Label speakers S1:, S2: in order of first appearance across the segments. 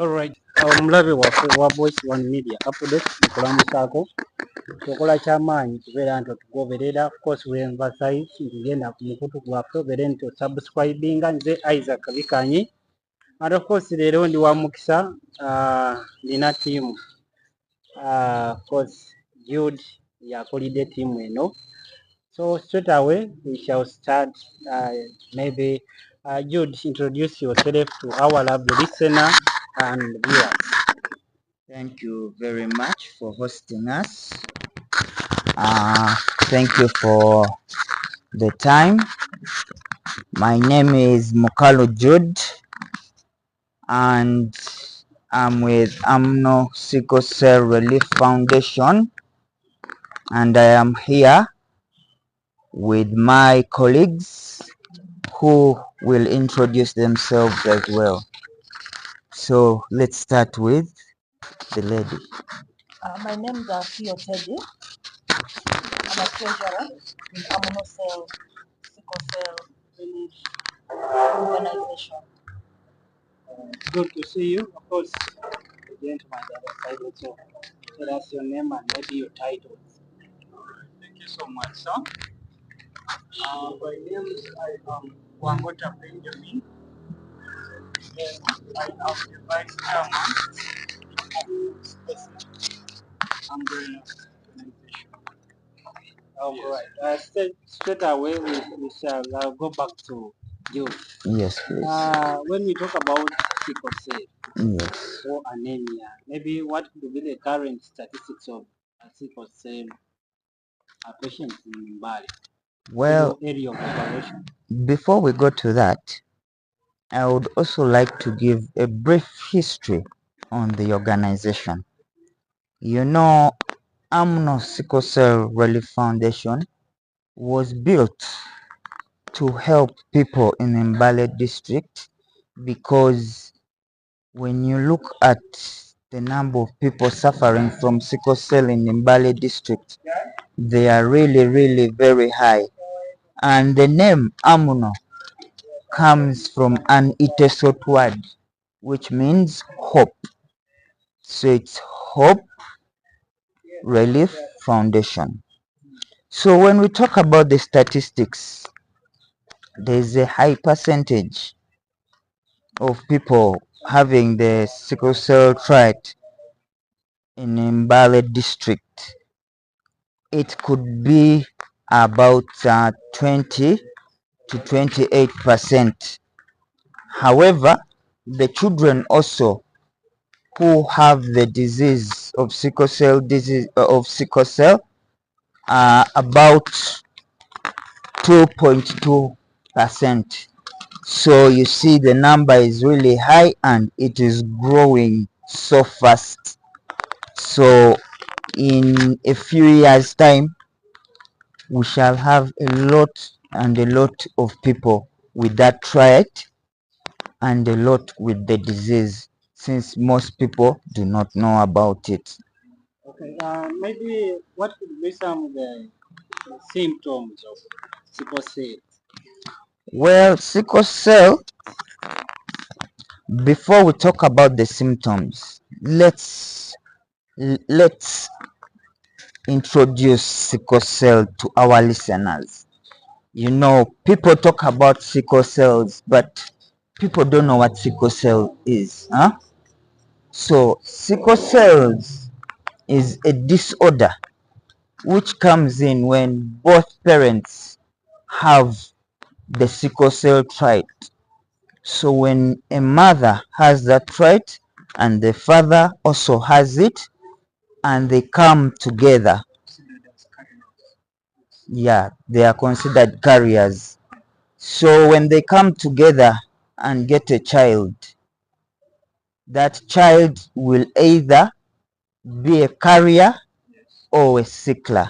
S1: Alright, omulabe waffe wa Voice One Media updates nkulamusaako tukola kyamaanyi kubeera nti otugoberera. Of course we emphasize nti genda ku mukutu gwaffe obeere nti osubscribinga. Nze Isaac Bikanyi and of course leero ndi wa mukisa, nina tiimu of course Jude yakulidde tiimu eno, so straight away we shall start. Maybe Jude, introduce yourself to our lovely listener and viewers.
S2: Thank you very much for hosting us. Thank you for the time. My name is Mukalu Jude, and I'm with Amuno Sickle Cell Relief Foundation, and I am here with my colleagues who will introduce themselves as well. So let's start with the lady.
S3: My name is Teddy. I'm a treasurer in Amuno Sickle Cell Relief Organization.
S1: Good to see you. Of course, the gentleman the other side also. Tell us your name and maybe your titles.
S4: Thank you so much, sir. My name is Wangota Benjamin. I am the vice chairman of specific umbrella organization.
S1: Alright, straight away we shall go back to you.
S2: Yes, please.
S1: When we talk about sickle cell
S2: Yes.
S1: or anemia, maybe what could be the current statistics of sickle cell patients in Mbale?
S2: Well,
S1: Your area of operation.
S2: before we go to that, I would also like to give a brief history on the organization. You know, Amuno Sickle Cell Relief Foundation was built to help people in Mbale district, because when you look at the number of people suffering from sickle cell in Mbale district, they are really very high. And the name Amuno comes from an Itesot word which means hope. So it's Hope Relief Foundation. So when we talk about the statistics, there's a high percentage of people having the sickle cell trait in Mbale district. It could be about 20 to 28%. However, the children also who have the disease of sickle cell are about 2.2%. So you see the number is really high and it is growing so fast. So in a few years time we shall have a lot of people with that trait and a lot with the disease, since most people do not know about it.
S1: Okay, maybe what could be some of the symptoms of sickle cell?
S2: Well, sickle cell, before we talk about the symptoms, let's introduce sickle cell to our listeners. You know, people talk about sickle cells, but people don't know what sickle cell is. So sickle cells is a disorder which comes in when both parents have the sickle cell trait. So when a mother has that trait and the father also has it, and they come together, yeah, they are considered carriers. So when they come together and get a child, that child will either be a carrier or a sickler.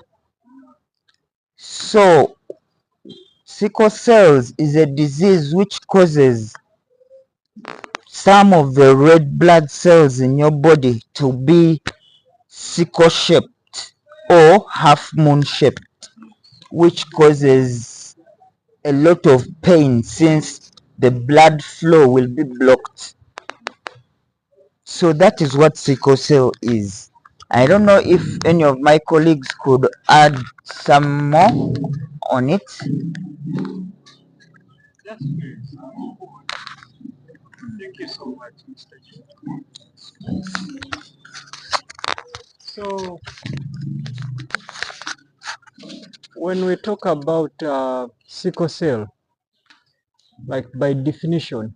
S2: So sickle cells is a disease which causes some of the red blood cells in your body to be sickle shaped or half moon shaped, which causes a lot of pain since the blood flow will be blocked. So that is what sickle cell is. I don't know if any of my colleagues could add some more on it.
S4: That's great, sir. Thank you so much, Mr. Jude. So, when we talk about sickle cell, like by definition,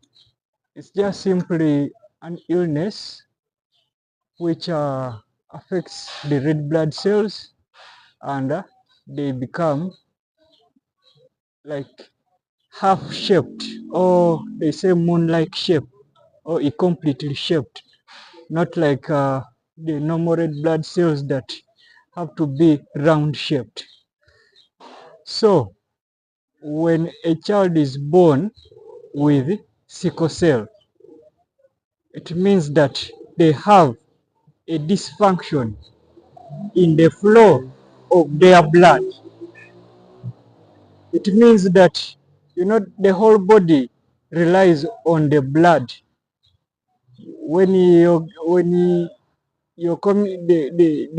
S4: it's just simply an illness which affects the red blood cells, and they become like half shaped, or they say moon like shape, or incompletely shaped, not like the normal red blood cells that have to be round shaped. So when a child is born with sickle cell, it means that they have a dysfunction in the flow of their blood. It means that, you know, the whole body relies on the blood. When the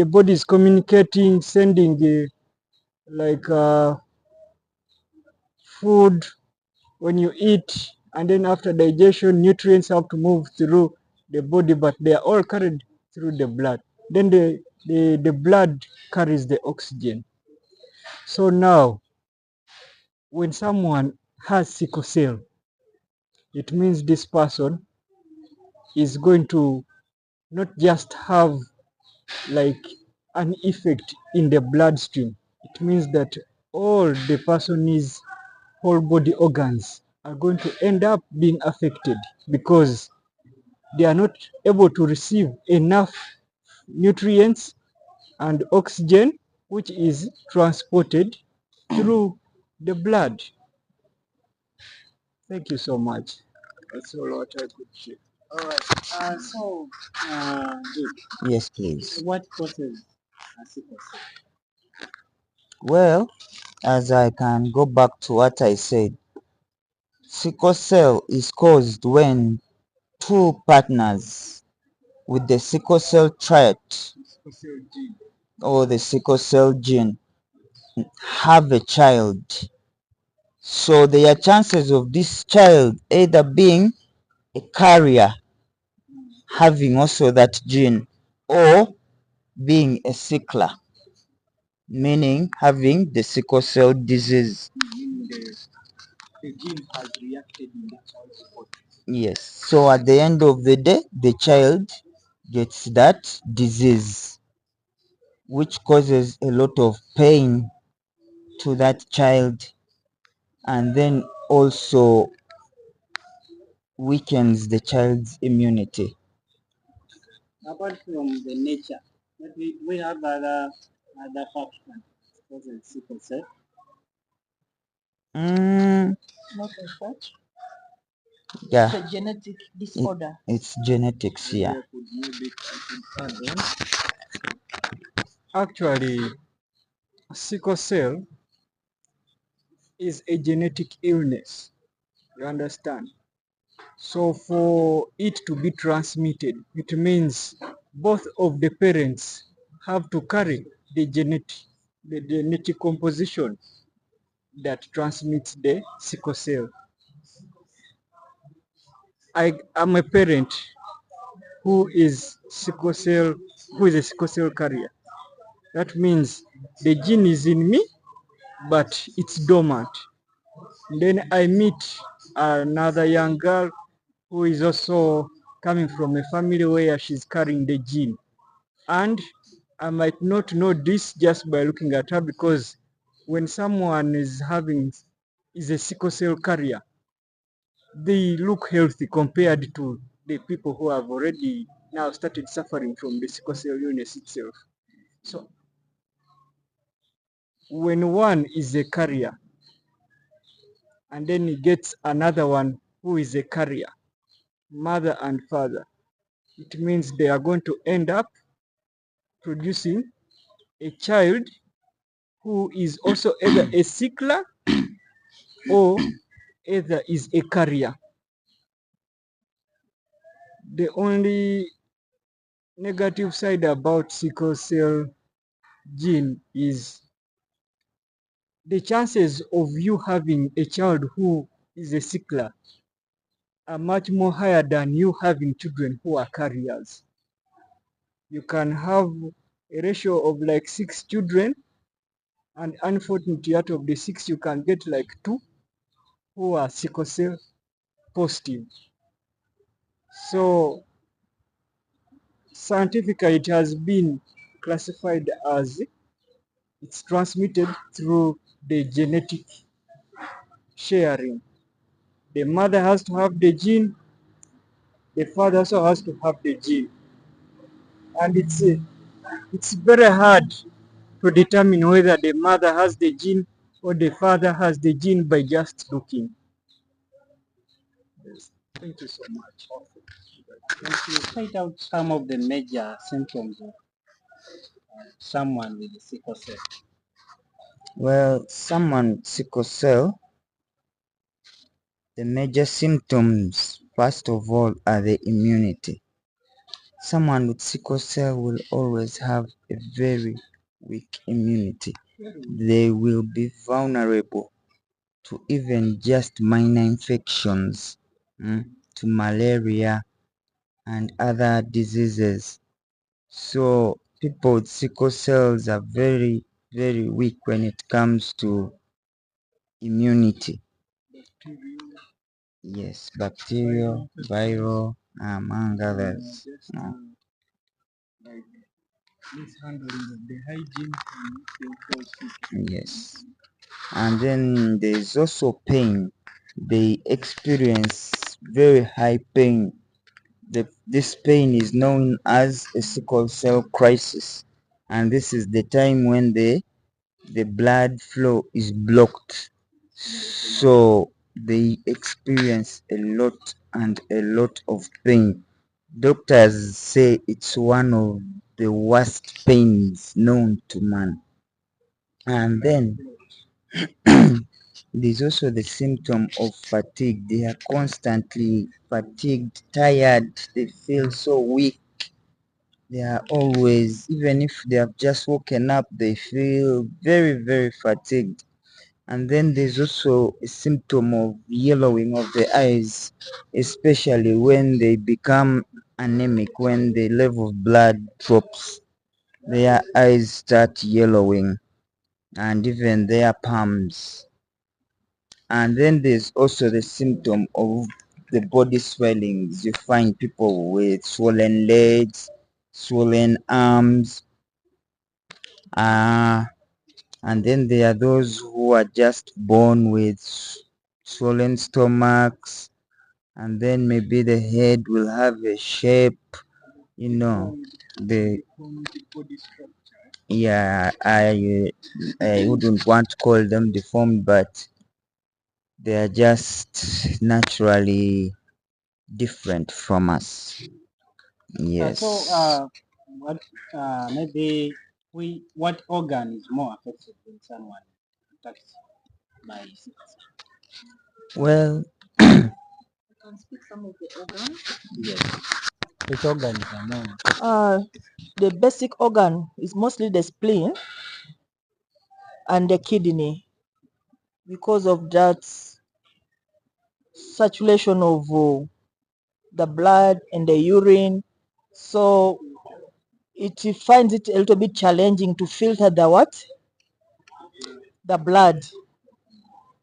S4: body is communicating, sending like food when you eat, and then after digestion, nutrients have to move through the body, but they are all carried through the blood. Then the blood carries the oxygen. So now, when someone has sickle cell, it means this person is going to not just have like an effect in the bloodstream. It means that all the person's whole body organs are going to end up being affected because they are not able to receive enough nutrients and oxygen, which is transported through the blood. Thank you so much. That's all what I could share.
S1: All right. Jude,
S2: Yes, please.
S1: what causes a sickle cell?
S2: Well, as I can go back to what I said, sickle cell is caused when two partners with the sickle cell trait
S4: Sickle cell gene.
S2: or the sickle cell gene have a child. So there are chances of this child either being a carrier having also that gene, or being a sickler, meaning having the sickle cell disease.
S4: Meaning the gene has reacted in the child's body.
S2: Yes, so at the end of the day, the child gets that disease, which causes a lot of pain to that child, and then also weakens the child's immunity.
S1: Apart from the nature, but we have other factors causing sickle cell.
S2: Mm,
S3: Not as such.
S2: yeah,
S3: It's a genetic disorder.
S2: it's genetics, yeah.
S4: Actually, sickle cell is a genetic illness. You understand? So for it to be transmitted, it means both of the parents have to carry the genetic composition that transmits the sickle cell. I am a parent who is a sickle cell carrier. That means the gene is in me, but it's dormant. Then I meet another young girl who is also coming from a family where she's carrying the gene. And I might not know this just by looking at her, because when someone is a sickle cell carrier, they look healthy compared to the people who have already now started suffering from the sickle cell illness itself. So when one is a carrier and then he gets another one who is a carrier, mother and father, it means they are going to end up producing a child who is also either a sickler or either is a carrier. The only negative side about sickle cell gene is the chances of you having a child who is a sickler are much more higher than you having children who are carriers. You can have a ratio of like 6 children, and unfortunately out of the 6 you can get like 2 who are sickle cell positive. So scientifically it has been classified as it's transmitted through the genetic sharing. The mother has to have the gene, the father also has to have the gene, and it's very hard to determine whether the mother has the gene or the father has the gene by just looking. Yes. Thank you so much.
S1: Can you point out some of the major symptoms of someone with sickle cell?
S2: Well, someone with sickle cell, the major symptoms, first of all, are the immunity. Someone with sickle cell will always have a very weak immunity. They will be vulnerable to even just minor infections, to malaria and other diseases. So people with sickle cells are very, very weak when it comes to immunity. Yes, bacterial, viral, among others.
S4: Like mishandling of the hygiene can make them fall sick.
S2: Yes. And then there's also pain. They experience very high pain. This pain is known as a sickle cell crisis, and this is the time when the blood flow is blocked, so they experience a lot and a lot of pain. Doctors say it's one of the worst pains known to man. And then there's also the symptom of fatigue. They are constantly fatigued, tired, they feel so weak. They are always, even if they have just woken up, they feel very, very fatigued. And then there's also a symptom of yellowing of the eyes, especially when they become anemic, when the level of blood drops, their eyes start yellowing, and even their palms. And then there's also the symptom of the body swellings. You find people with swollen legs, swollen arms, and then there are those who are just born with swollen stomachs, and then maybe the head will have a shape, the yeah, I wouldn't want to call them deformed, but they are just naturally different from us. Yes.
S1: So, what maybe what organ is more affected than someone attacked by sickle cell?
S2: Well,
S3: I can speak some of the organs.
S1: Yes. Which organs are more affected?
S3: The basic organ is mostly the spleen and the kidney, because of that saturation of the blood and the urine. So it finds it a little bit challenging to filter the blood.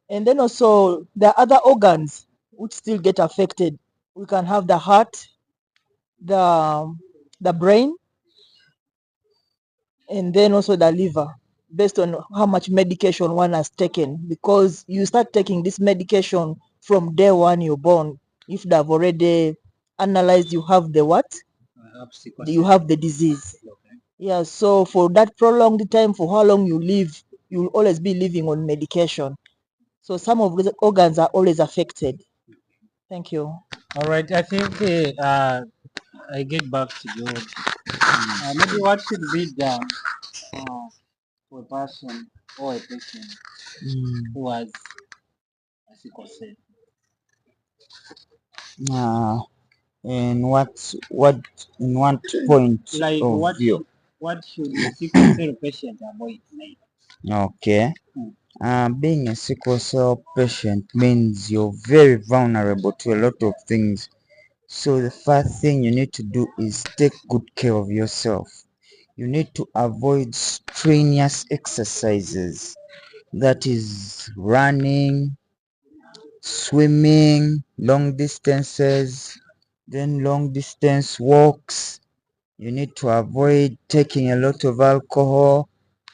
S3: And then also the other organs which still get affected. We can have the heart, the brain, and then also the liver, based on how much medication one has taken, because you start taking this medication from day one you're born. If they have already analyzed you have the what, you have the disease. Yeah, so for that prolonged time, for how long you live, you'll always be living on medication. So some of the organs are always affected. Thank you.
S1: All right. I think I get back to Jude. Maybe what should be done for a person or a patient who has a sickle cell?
S2: in what point
S1: Like
S2: of view?
S1: what should the sickle cell patient avoid? Like,
S2: Okay.
S1: hmm.
S2: Being a sickle cell patient means you're very vulnerable to a lot of things. So the first thing you need to do is take good care of yourself. You need to avoid strenuous exercises, that is running, swimming, long distances, then long distance walks. You need to avoid taking a lot of alcohol.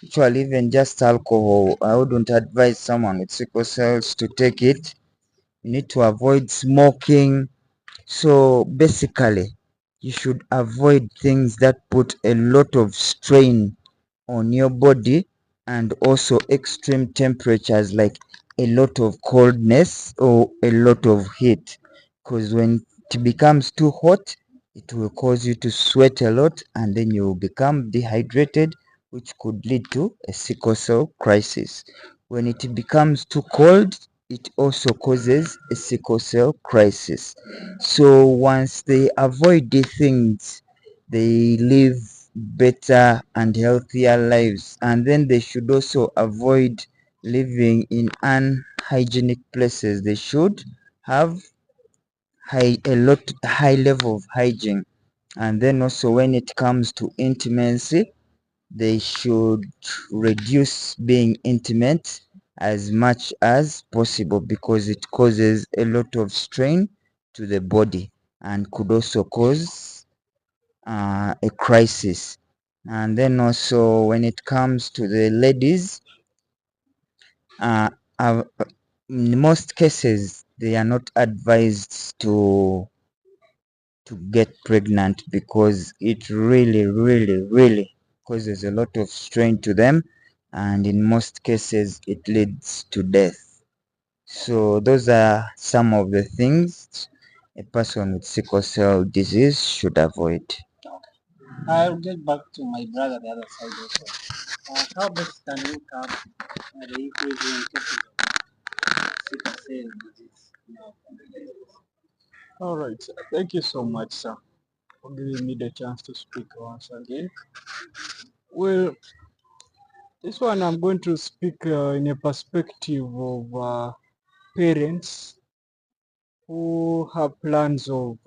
S2: Actually, even just alcohol, I wouldn't advise someone with sickle cells to take it. You need to avoid smoking. So basically, you should avoid things that put a lot of strain on your body, and also extreme temperatures like a lot of coldness or a lot of heat, because when it becomes too hot, it will cause you to sweat a lot, and then you will become dehydrated, which could lead to a sickle cell crisis. When it becomes too cold, it also causes a sickle cell crisis. So once they avoid these things, they live better and healthier lives, and then they should also avoid living in unhygienic places. They should have high level of hygiene. And then also, when it comes to intimacy, they should reduce being intimate as much as possible, because it causes a lot of strain to the body and could also cause a crisis. And then also, when it comes to the ladies, uh, uh, in most cases they are not advised to get pregnant, because it really causes a lot of strain to them, and in most cases it leads to death. So those are some of the things a person with sickle cell disease should avoid.
S1: I'll get back to my brother the other side also. How best can we curb the increasing cases of sickle cell disease in our communities?
S4: All right, sir. Thank you so much, sir, for giving me the chance to speak once again. Well, this one I'm going to speak in a perspective of parents who have plans of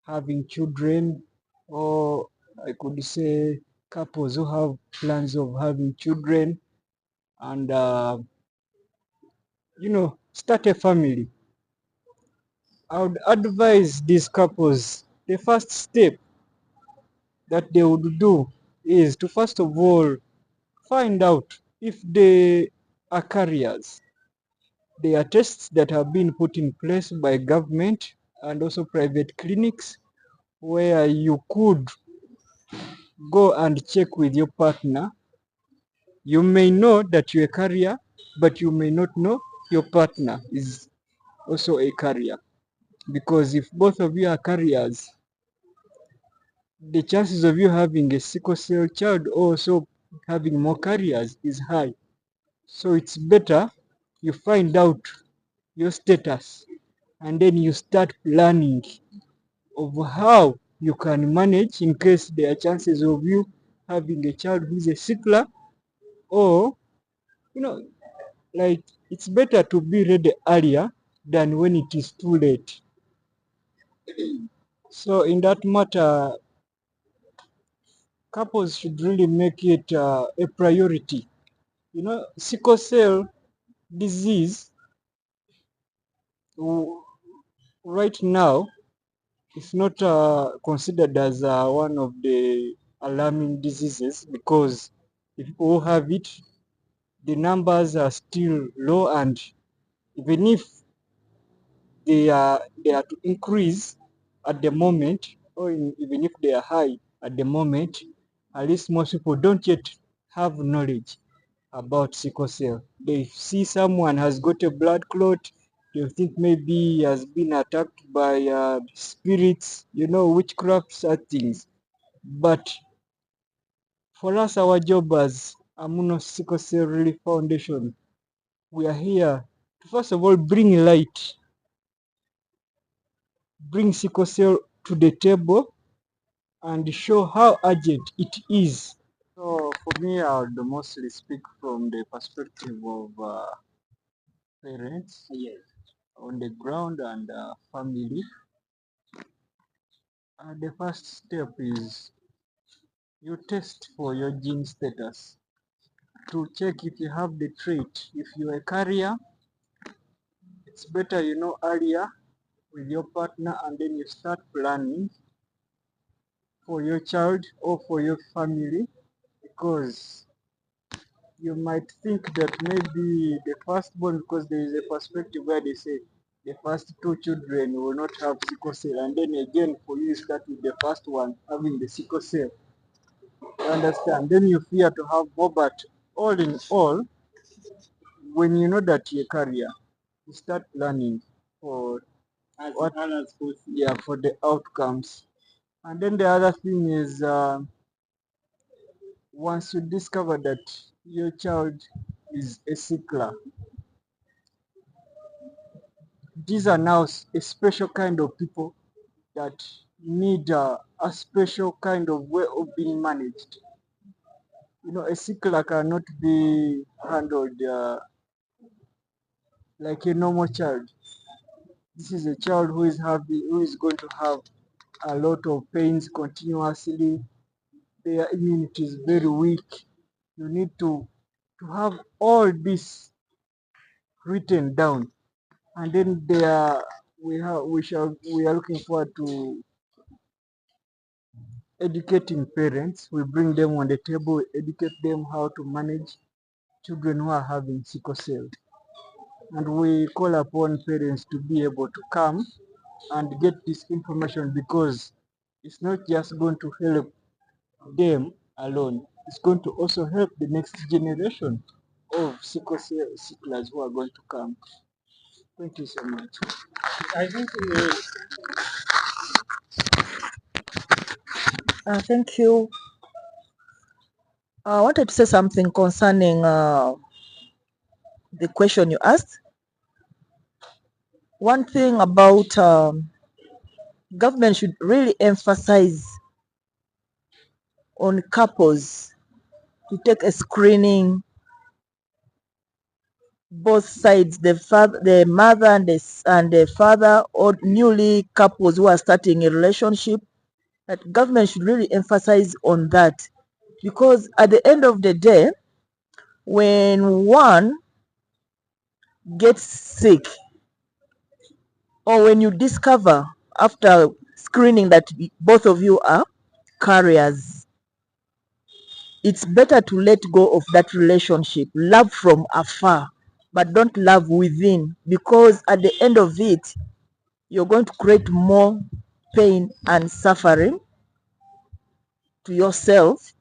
S4: having children, or I could say couples who have plans of having children, and start a family. I would advise these couples, the first step that they would do is to first of all find out if they are carriers. There are tests that have been put in place by government and also private clinics, where you could go and check with your partner. You may know that you're a carrier, but you may not know your partner is also a carrier. Because if both of you are carriers, the chances of you having a sickle cell child also having more carriers is high. So it's better you find out your status, and then you start planning of how you can manage in case there are chances of you having a child who's a sickler, or you know like it's better to be ready earlier than when it is too late. So in that matter, couples should really make it a priority. Sickle cell disease right now is not considered as one of the alarming diseases, because if people who have it, the numbers are still low, and even if they are to increase at the moment, or even if they are high at the moment, at least most people don't yet have knowledge about sickle cell. They see someone has got a blood clot, they think maybe he has been attacked by spirits, witchcraft, such things. But for us, our job as Amuno Sickle Cell Relief Foundation, we are here to first of all bring light bring sickle cell to the table and show how urgent it is. So for me, I would mostly speak from the perspective of parents on the ground and family. The first step is you test for your gene status to check if you have the trait. If you're a carrier, it's better you know earlier with your partner, and then you start planning for your child or for your family, because you might think that maybe the firstborn, because there is a perspective where they say the first two children will not have sickle cell, and then again for you start with the first one having the sickle cell. You understand? Then you fear to have more, but all in all, when you know that you're a carrier, you start planning for what, yeah, for the outcomes. And then the other thing is, once you discover that your child is a sickler, these are now a special kind of people that need a special kind of way of being managed. You know, a sickler cannot be handled like a normal child. This is a child who is going to have a lot of pains continuously. Their immunity is very weak. You need to have all this written down, and then we are looking forward to educating parents. We bring them on the table, we educate them how to manage children who are having sickle cell, and we call upon parents to be able to come and get this information, because it's not just going to help them alone, it's going to also help the next generation of sickle cell sicklers who are going to come. Thank you so much.
S1: I think
S3: Thank you. I wanted to say something concerning the question you asked. One thing about government should really emphasize on couples to take a screening, both sides, the mother and the father, or newly couples who are starting a relationship. That government should really emphasize on that, because at the end of the day, when one gets sick, or when you discover after screening that both of you are carriers, it's better to let go of that relationship. Love from afar, but don't love within, because at the end of it, you're going to create more pain and suffering to yourself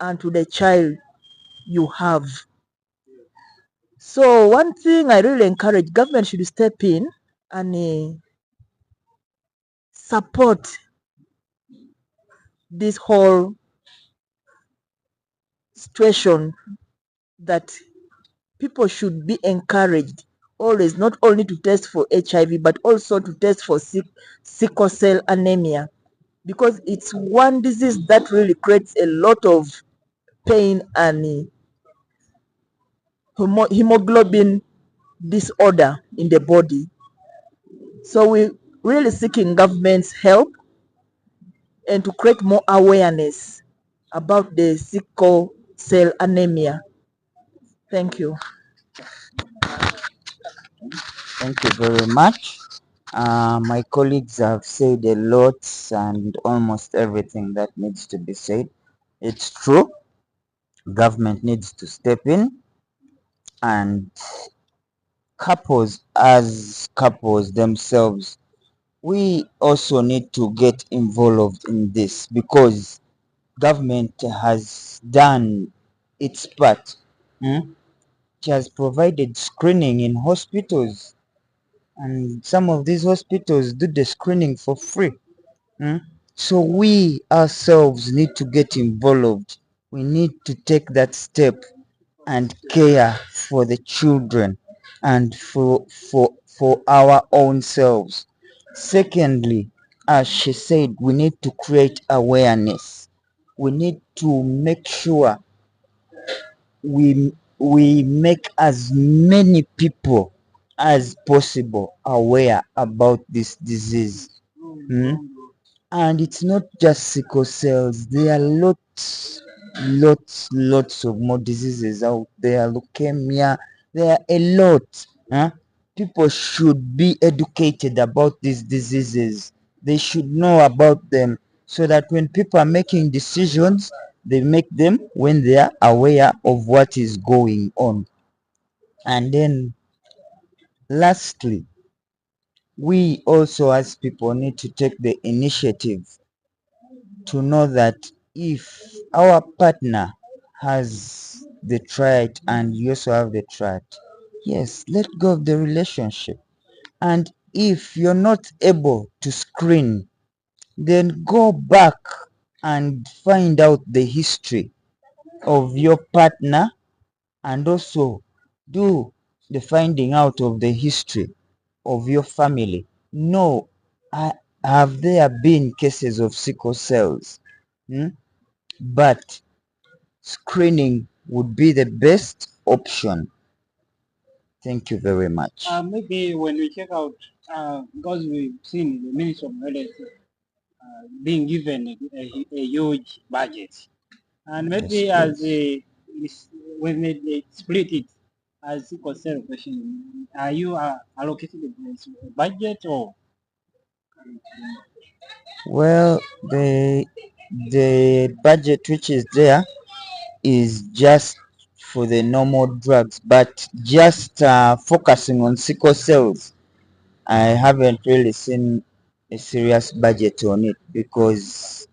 S3: and to the child you have. So one thing I really encourage, government should step in and support this whole situation, that people should be encouraged always not only to test for HIV but also to test for sickle cell anemia, because it's one disease that really creates a lot of pain and hemoglobin disorder in the body. So we really seeking government's help and to create more awareness about the sickle cell anemia. Thank you.
S2: Thank you very much. My colleagues have said a lot and almost everything that needs to be said. It's true. Government needs to step in, and couples as couples themselves, we also need to get involved in this, because government has done its part. It has provided screening in hospitals, and some of these hospitals do the screening for free. So we ourselves need to get involved. We need to take that step and care for the children and for our own selves. Secondly, as she said, we need to create awareness. We need to make sure we make as many people as possible aware about this disease. And it's not just sickle cells. There are lots of more diseases out there. Leukemia, there are a lot. People should be educated about these diseases. They should know about them so that when people are making decisions, they make them when they are aware of what is going on. And then lastly, we also as people need to take the initiative to know that if our partner has the trait and you also have the trait, yes, let go of the relationship. And if you're not able to screen, then go back and find out the history of your partner and also do the finding out of the history of your family. Know, have there been cases of sickle cells? But screening would be the best option. Thank you very much.
S1: Maybe when we check out, because we've seen the Ministry of Health being given a huge budget, and maybe
S2: Yes,
S1: as
S2: please.
S1: when they split it as sickle cell question, are you allocated a budget or?
S2: Well, the budget which is there is just for the normal drugs, but just focusing on sickle cells, I haven't really seen a serious budget on it because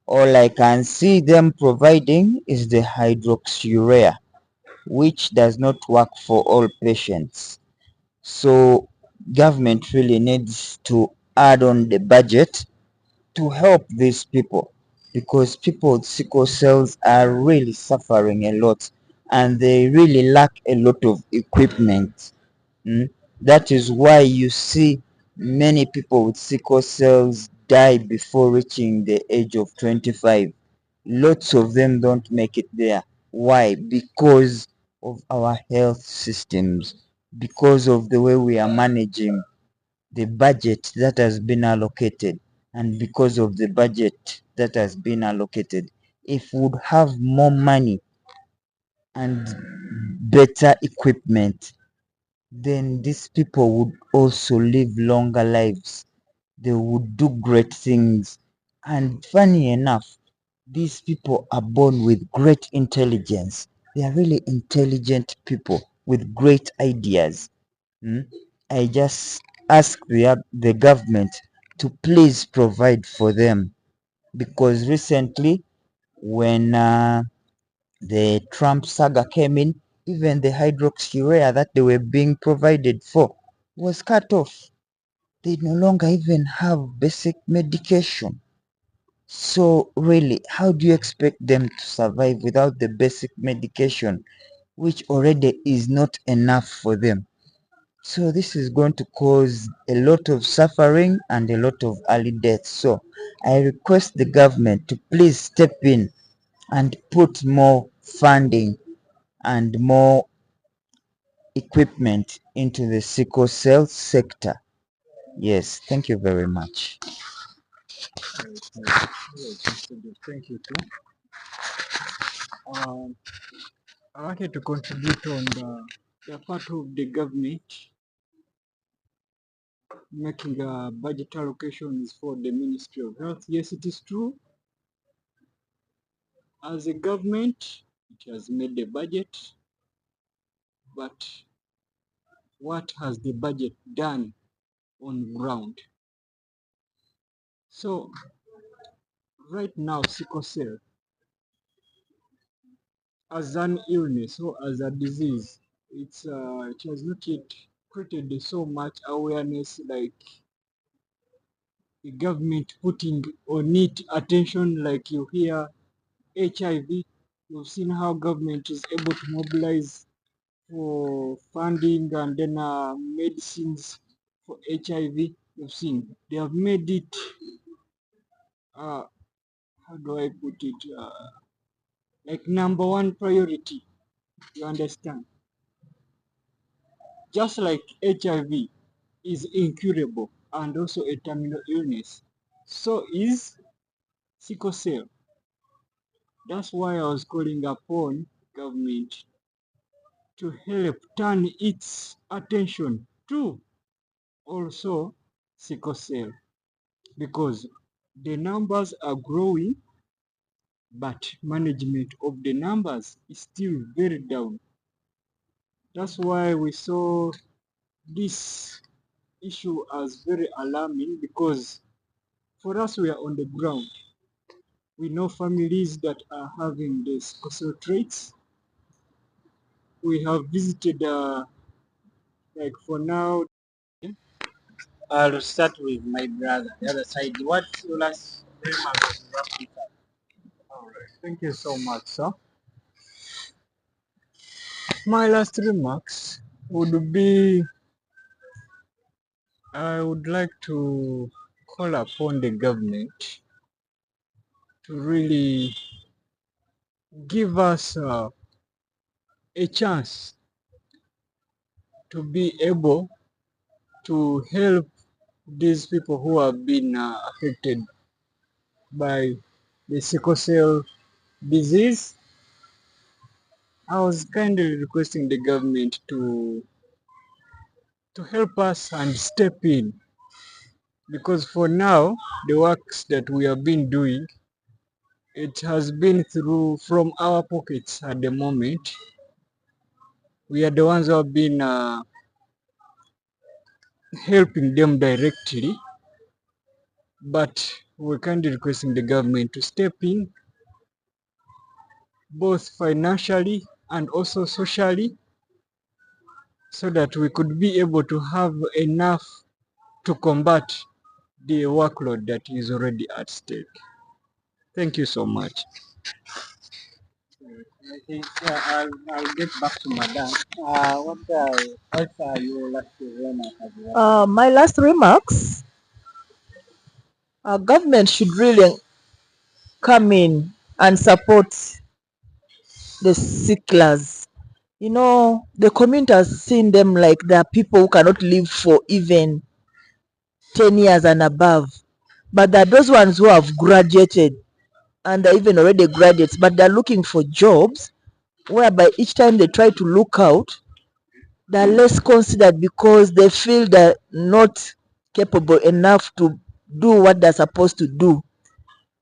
S2: all I can see them providing is the hydroxyurea, which does not work for all patients. So government really needs to add on the budget to help these people because people with sickle cells are really suffering a lot and they really lack a lot of equipment. That is why you see many people with sickle cells die before reaching the age of 25. Lots of them don't make it there. Why? Because of our health systems, because of the way we are managing the budget that has been allocated, and because of the budget that has been allocated. If we would have more money and better equipment, then these people would also live longer lives. They would do great things. And funny enough, these people are born with great intelligence. They are really intelligent people with great ideas. I just ask the government to please provide for them because recently when the Trump saga came in, even the hydroxyurea that they were being provided for was cut off. They no longer even have basic medication. So really, how do you expect them to survive without the basic medication, which already is not enough for them? So this is going to cause a lot of suffering and a lot of early deaths. So I request the government to please step in and put more funding and more equipment into the sickle cell sector. Yes, thank you very much.
S4: Thank you too. I wanted to contribute on the part of the government making budget allocations for the Ministry of Health. Yes, it is true. As a government, it has made the budget, but what has the budget done on ground? So right now, sickle cell as an illness or as a disease, it has not yet created so much awareness like the government putting on it attention. Like you hear HIV, you've seen how government is able to mobilize for funding and then medicines for HIV. you've seen, they have made it, how do I put it, like #1 priority, you understand? Just like HIV is incurable and also a terminal illness, so is sickle cell. That's why I was calling upon government to help turn its attention to also sickle cell, because the numbers are growing, but management of the numbers is still very down. That's why we saw this issue as very alarming, because for us, we are on the ground. We know families that are having the sickle cell traits. We have visited, like for now,
S1: I'll start with my brother, the other side. What's your last remark as we wrap it up?
S4: all right, thank you so much, sir. My last remarks would be, I would like to call upon the government to really give us a chance to be able to help these people who have been affected by the sickle cell disease. I was kindly requesting the government to help us and step in, because for now the works that we have been doing, it has been through from our pockets at the moment. We are the ones who have been helping them directly, but we're kindly requesting the government to step in both financially and also socially, so that we could be able to have enough to combat the workload that is already at stake. Thank you so much.
S1: I think I'll get back to Madam. What are your last remarks as we wrap it up?
S3: My last remarks, government should really come in and support the sicklers. You know, the community has seen them like they are people who cannot live for even 10 years and above. But there are those ones who have graduated and are even already graduates, but they're looking for jobs whereby each time they try to look out, they're less considered because they feel they're not capable enough to do what they're supposed to do.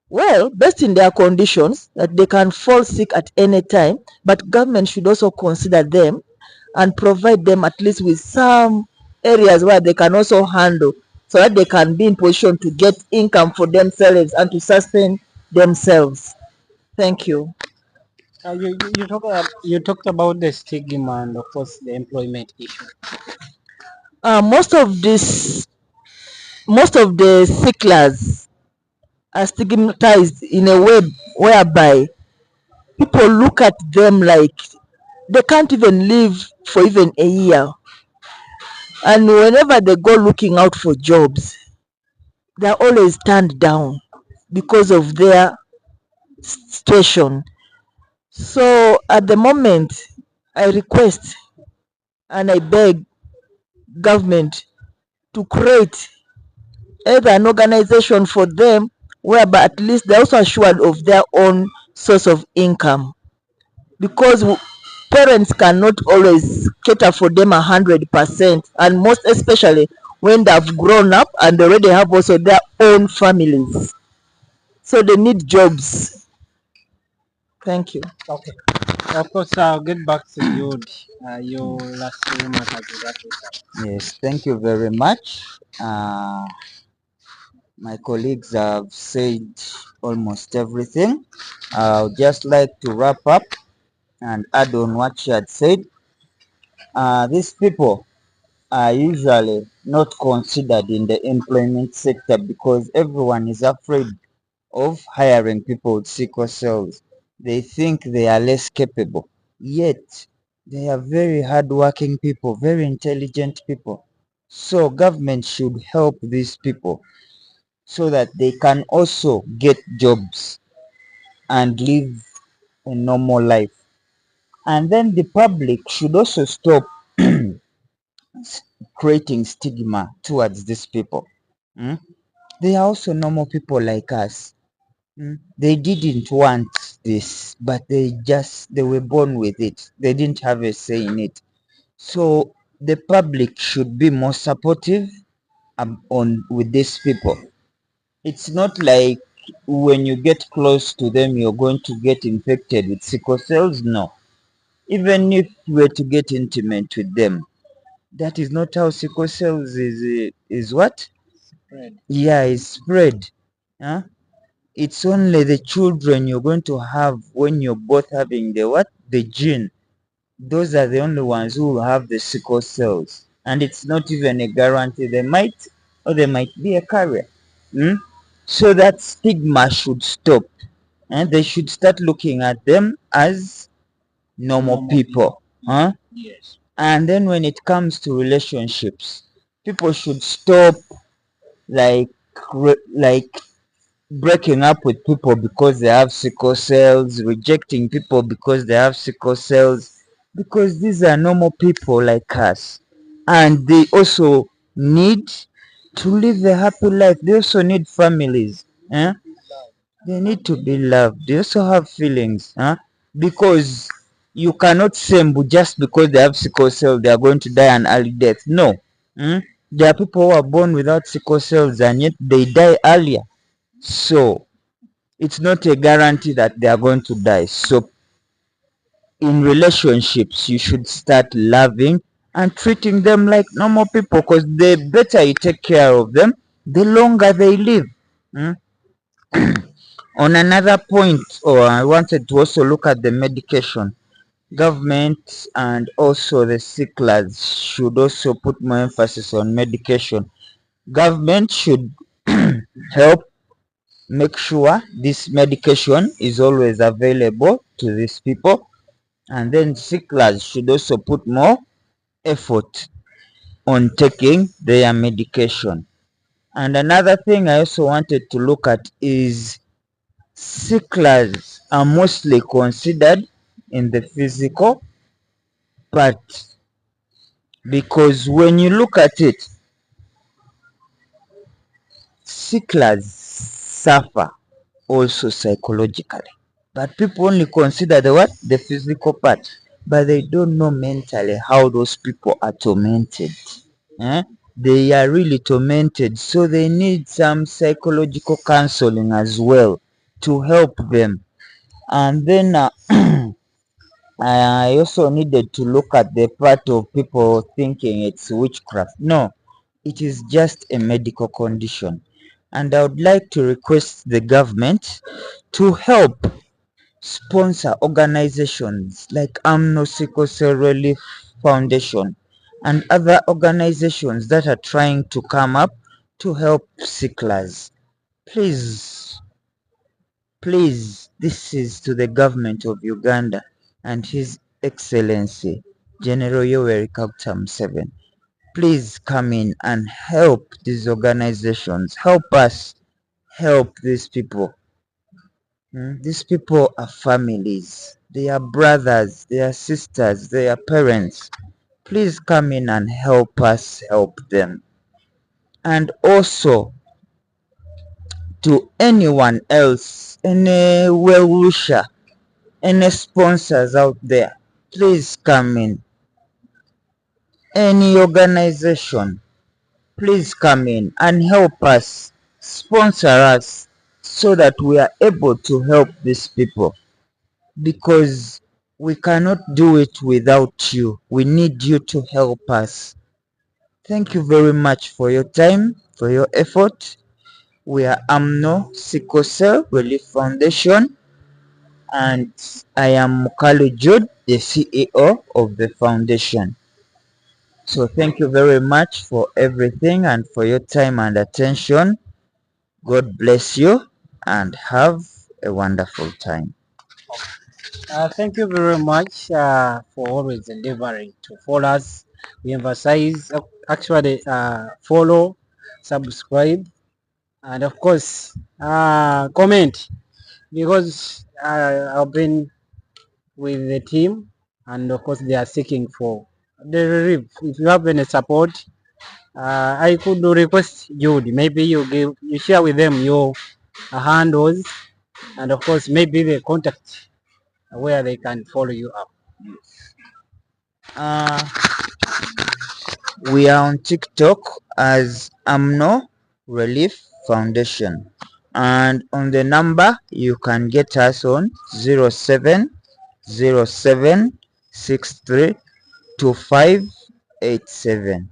S3: Well, based in their conditions, that they can fall sick at any time, but government should also consider them and provide them at least with some areas where they can also handle, so that they can be in position to get income for themselves and to sustain themselves. Thank you.
S1: You talked about the stigma and of course the employment issue.
S3: Most of the sicklers are stigmatized in a way whereby people look at them like they can't even live for even a year. And whenever they go looking out for jobs, they're always turned down because of their situation. So at the moment, I request and I beg government to create either an organization for them whereby at least they're also assured of their own source of income, because parents cannot always cater for them 100%, and most especially when they've grown up and they already have also their own families, so they need jobs. Thank you.
S1: Okay. Of course, I'll get back to you. Your last remark as we wrap it up.
S2: Yes, thank you very much. My colleagues have said almost everything. I would just like to wrap up and add on what she had said. These people are usually not considered in the employment sector because everyone is afraid of hiring people with sickle cells. They think they are less capable, yet they are very hardworking people, very intelligent people. So government should help these people so that they can also get jobs and live a normal life. And then the public should also stop creating stigma towards these people. Mm? They are also normal people like us. They didn't want this, but they were born with it. They didn't have a say in it. So the public should be more supportive on with these people. It's not like when you get close to them you're going to get infected with sickle cells. No, even if you were to get intimate with them, that is not how sickle cells is what?
S1: Spread.
S2: Yeah, is spread. Huh? It's only the children you're going to have when you're both having the what? The gene. Those are the only ones who will have the sickle cells. And it's not even a guarantee. They might, or they might be a carrier. Hmm? So that stigma should stop. And they should start looking at them as normal people. Huh?
S1: Yes.
S2: And then when it comes to relationships, people should stop like like breaking up with people because they have sickle cells, rejecting people because they have sickle cells, because these are normal people like us, and they also need to live a happy life. They also need families. Eh? They need to be loved. They also have feelings. Because you cannot say just because they have sickle cell they are going to die an early death. No. Hmm? There are people who are born without sickle cells and yet they die earlier. So it's not a guarantee that they are going to die. So in relationships you should start loving and treating them like normal people, because the better you take care of them, the longer they live. Hmm? On another point, or I wanted to also look at the medication. Government and also the sicklers should also put more emphasis on medication. Government should help make sure this medication is always available to these people, and then sicklers should also put more effort on taking their medication. And another thing I also wanted to look at is sicklers are mostly considered in the physical part, because when you look at it, sicklers suffer also psychologically, but people only consider the what? The physical part, but they don't know mentally how those people are tormented. Eh? They are really tormented, so they need some psychological counseling as well to help them. And then I also needed to look at the part of people thinking it's witchcraft. No, it is just a medical condition. And I would like to request the government to help sponsor organizations like Amuno Sickle Cell Relief Foundation and other organizations that are trying to come up to help sicklers. Please, please, this is to the government of Uganda and His Excellency General Yoweri Kaguta Museveni. Please come in and help these organizations. Help us help these people. These people are families. They are brothers. They are sisters. They are parents. Please come in and help us help them. And also to anyone else, any well-wisher, any sponsors out there, please come in. Any organization, please come in and help us, sponsor us, so that we are able to help these people, because we cannot do it without you. We need you to help us. Thank you very much for your time, for your effort. We are Amuno Sickle Cell Relief Foundation, and I am Mukalu Jude, the CEO of the foundation. So thank you very much for everything and for your time and attention. God bless you and have a wonderful time.
S1: Thank you very much for always endeavoring to follow us. We emphasize actually follow, subscribe, and of course comment, because I've been with the team, and of course they are seeking for the relief. If you have any support, I could request Jude, maybe you share with them your handles, and of course maybe the contact where they can follow you up.
S2: uh, we are on TikTok as Amuno Relief Foundation, and on the number you can get us on 0707632587.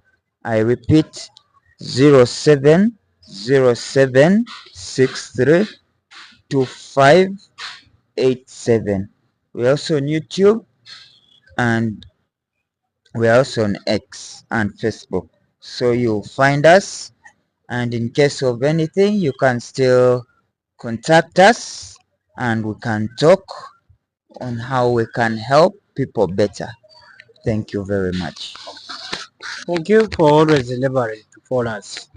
S2: I repeat, 0707632587. We're also on YouTube, and we're also on X and Facebook, so you'll find us, and in case of anything you can still contact us and we can talk on how we can help people better. Thank you very much.
S1: Thank you for always endeavoring to follow us.